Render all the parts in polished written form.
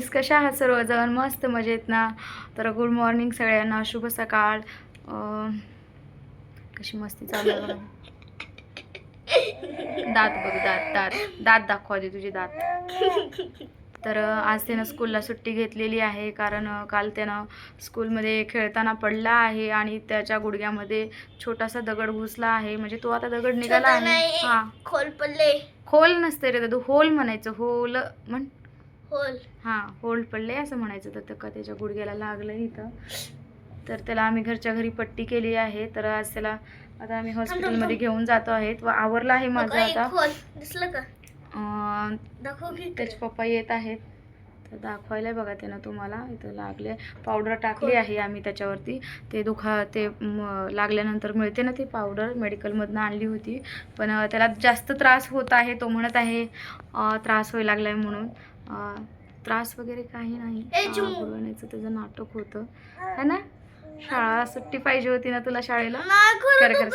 Guys, कशा आहात सर्वजण? मस्त मजेत ना? तर गुड मॉर्निंग सगळ्यांना, शुभ सकाळ. कशी मस्ती चालू आहे बघा. दात बघ, दात दात दात दाखवा दे तुझे दात. तर आज त्यानं स्कूलला सुट्टी घेतलेली आहे, कारण काल त्यानं स्कूलमध्ये खेळताना पडला आहे आणि त्याच्या गुडघ्यामध्ये छोटासा दगड घुसला आहे. म्हणजे तो आता दगड निघाला आहे. हा, खोल पडले. खोल नसते रे दादू, होल म्हणायचं. होल म्हण. होल. हां, होल पडले असं म्हणायचं. तर का त्याच्या गुडघ्याला लागलं इथं. तर त्याला आम्ही घरच्या घरी पट्टी केली आहे. तर आज त्याला आता आम्ही हॉस्पिटलमध्ये घेऊन जातो आहेत व आवरलं आहे माझं आता. दिसलं का? दाखव की. त्याचे पप्पा येत आहेत, तर दाखवायला बघा त्यानं तुम्हाला. इथं लागले, पावडर टाकली आहे आम्ही त्याच्यावरती. ते लागल्यानंतर मिळते ना ती पावडर, मेडिकलमधनं आणली होती. पण त्याला जास्त त्रास होत आहे. तो म्हणत आहे त्रास व्हायला लागलाय म्हणून. त्रास वगैरे काही नाही, बोलवण्याचं त्याचं नाटक होतं है ना. शाळा सुट्टी पाहिजे होती ना तुला शाळेला? खरं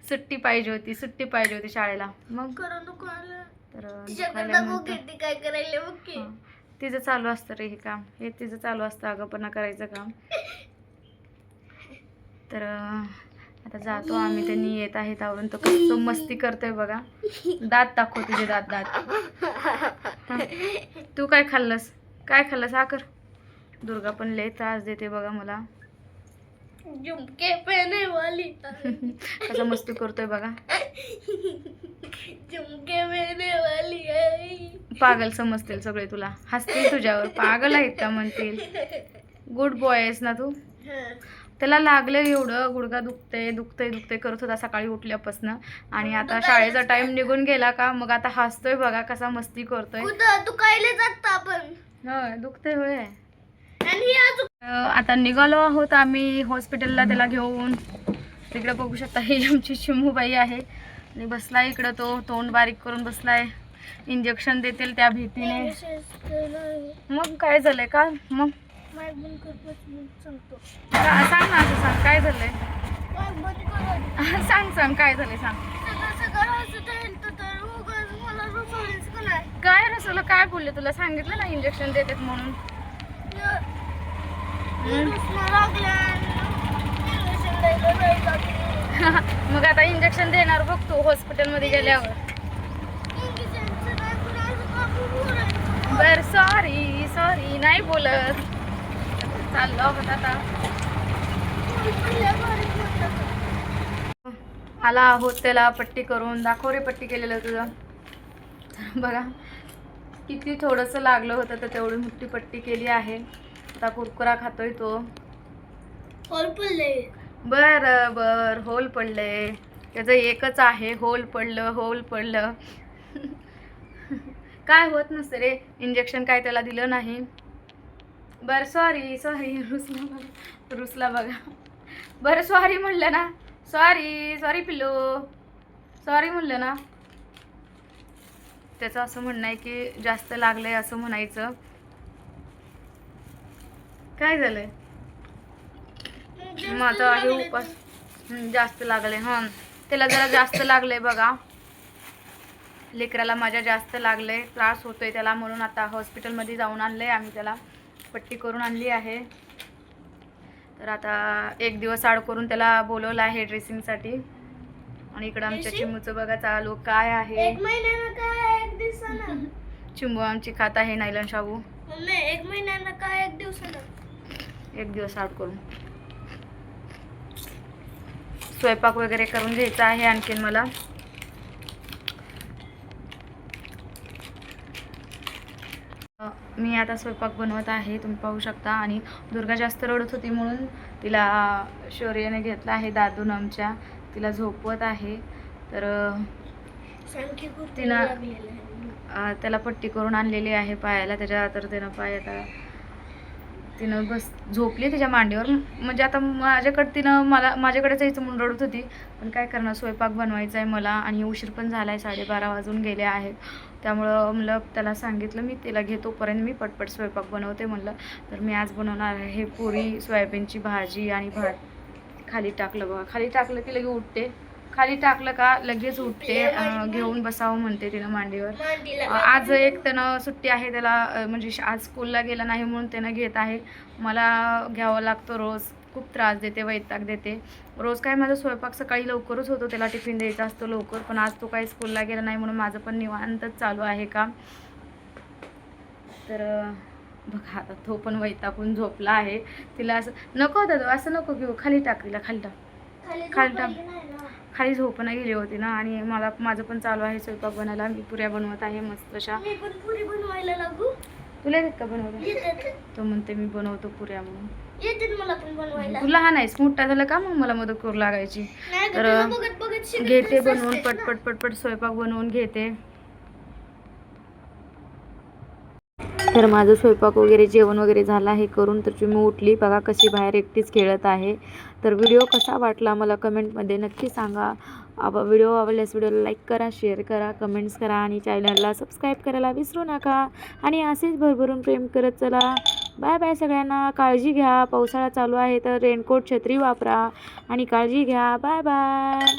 सुट्टी पाहिजे होती शाळेला. मग तर काय करायला तिचं चालू असतं रे हे काम. हे तिचं चालू असतं आगाऊपणा करायचं काम. तर आता जातो आम्ही. त्यांनी येत आहेत आवरून. तो कसं मस्ती करतोय बघा. दात दाखव तुझे दात. दात तू काय खाल्लंस हा कर. दुर्गा पण लय त्रास देते बघा मला. झुमके पहने वाली. कसा मस्ती करतोय बघा. झुमके पहने वाली आहे. पागल समजतील सगळे तुला, हसतील तुझ्यावर. पागल आहेत का म्हणतील. गुड बॉय आहेस ना तू. त्याला लागलं एवढं, गुडघा दुखतंय करत होता सकाळी उठल्यापासून. आणि आता शाळेचा टाइम निघून गेला का मग आता हसतोय बघा, कसा मस्ती करतोय. तू कायले जात आपण? होय, दुखतंय होय. आता निघालो आहोत आम्ही हॉस्पिटलला त्याला घेऊन. तिकडे बघू शकता, ही आमची चिमूबाई आहे आणि बसलाय इकडं. तो तोंड बारीक करून बसलाय. इंजेक्शन देतील त्या भीतीने. मग काय झालंय का? मग सांग ना, असं सांग काय झालंय. सांग काय झालंय सांग. काय रसवलं? काय बोलले तुला? सांगितलं ना इंजेक्शन देतात म्हणून. मग आता इंजेक्शन देणार बघ तू हॉस्पिटलमध्ये गेल्यावर. बर, सॉरी नाही बोलत. चाललो आहोत आता. आला आहोत त्याला पट्टी करून. दाखव रे पट्टी केलेलं तुझं. बघा किती थोडंसं लागलं होतं, तर तेवढी मोठी पट्टी केली आहे. आता कुरकुरा खातोय तो. होल पडले. बर होल पडले. त्याचं एकच आहे, होल पडलं. काय होत नसतं रे, इंजेक्शन काय त्याला दिलं नाही. बर सॉरी रुसला बघा. बरं सॉरी म्हणलं ना. सॉरी पिल्लू, सॉरी म्हणलं ना. त्याचं असं म्हणणं आहे की जास्त लागलंय असं म्हणायचं. काय झालंय? माझा आहे उपास. जास्त लागले. हां, त्याला जरा जास्त लागलंय बघा. लेकराला माझ्या जास्त लागलंय, त्रास होतोय त्याला. म्हणून आता हॉस्पिटलमध्ये जाऊन आणलंय आम्ही. त्याला पट्टी करून आणली आहे. तर आता एक दिवस आड करून त्याला बोलवलं आहे ड्रेसिंगसाठी. आणि इकडं आमच्या चिमूचं बघा चालू काय आहे. 1 महिन्यानं काय 1 दिवसानं? चिंबू आमची खात आहे नायलन शाबू. 1 महिन्यानं काय 1 दिवसानं? 1 दिवस आड करून. स्वयंपाक वगैरे करून घ्यायचा आहे आणखीन मला. मी आता स्वयंपाक बनवत आहे, तुम्ही पाहू शकता. आणि दुर्गा जास्त रडत होती म्हणून तिला शौर्याने घेतला आहे. दादून आमच्या तिला झोपवत आहे. तर तिनं त्याला पट्टी करून आणलेली आहे पायाला त्याच्या. तर त्यानं पाय आता तिनं झोपली त्याच्या मांडीवर. म्हणजे आता माझ्याकडे जायचं म्हणून रडत होती. पण काय करणार, स्वयंपाक बनवायचा आहे मला आणि उशीर पण झाला आहे. 12:30 वाजून गेले आहेत. त्यामुळं मला त्याला सांगितलं मी तिला घेतोपर्यंत मी पटपट स्वयंपाक बनवते म्हणलं. तर मी आज बनवणार आहे पुरी, सोयाबीनची भाजी आणि भात. खाली टाकलं बघा, खाली टाकलं की लगे उठते. खाली टाकलं का लगेच उठते, घेऊन बसावं म्हणते तिनं मांडीवर. मांडीला आज एक त्यानं सुट्टी आहे त्याला, म्हणजे आज स्कूलला गेला नाही म्हणून त्यानं घेत आहे. मला घ्यावं लागतं रोज, खूप त्रास देते, वैताग देते. रोज काय माझा स्वयंपाक सकाळी लवकरच होतो, त्याला टिफिन द्यायचा असतो लवकर, पण आज तो काही स्कूलला गेला नाही म्हणून माझं पण निवांतच चालू आहे काम. तर बघा आता तो पण वैतागून झोपला आहे. तिला असं नको दादा, असं नको घेऊ, खाली टाक तिला, खाली टाक, खाली टाक. खाली झोपणं गेली होती ना, आणि माझं पण चालू आहे स्वयंपाक बनायला. मी पुऱ्या बनवत आहे मस्त अशा. मी पण पुरी बनवायला लागू. तुला येतात का बनवलं? येतात तो म्हणते मी बनवतो पुऱ्या म्हणून. येतात मला पण बनवायला. तू लहान आहेस, मोठा झाला का मग मला मदत करू लागायची. नाही गं, तर तुझं बघत बघत शिकत घेते असतेस बनवून, ना. पटपट पटपट स्वयंपाक बनवून घेते. तर माझं स्वयंपाक वगैरे, जेवण वगैरे झालं आहे करून. तर मी उठली, बघा कशी बाहेर एकटीच खेळत आहे. तर व्हिडिओ कसा वाटला मला कमेंटमध्ये नक्की सांगा. व्हिडिओ आवडल्यास व्हिडिओला लाईक करा, शेअर करा, कमेंट्स करा आणि चॅनलला सबस्क्राईब करायला विसरू नका. आणि असेच भरभरून प्रेम करत चला. बाय बाय सगळ्यांना. काळजी घ्या. पावसाळा चालू आहे तर रेनकोट, छत्री वापरा आणि काळजी घ्या. Bye bye.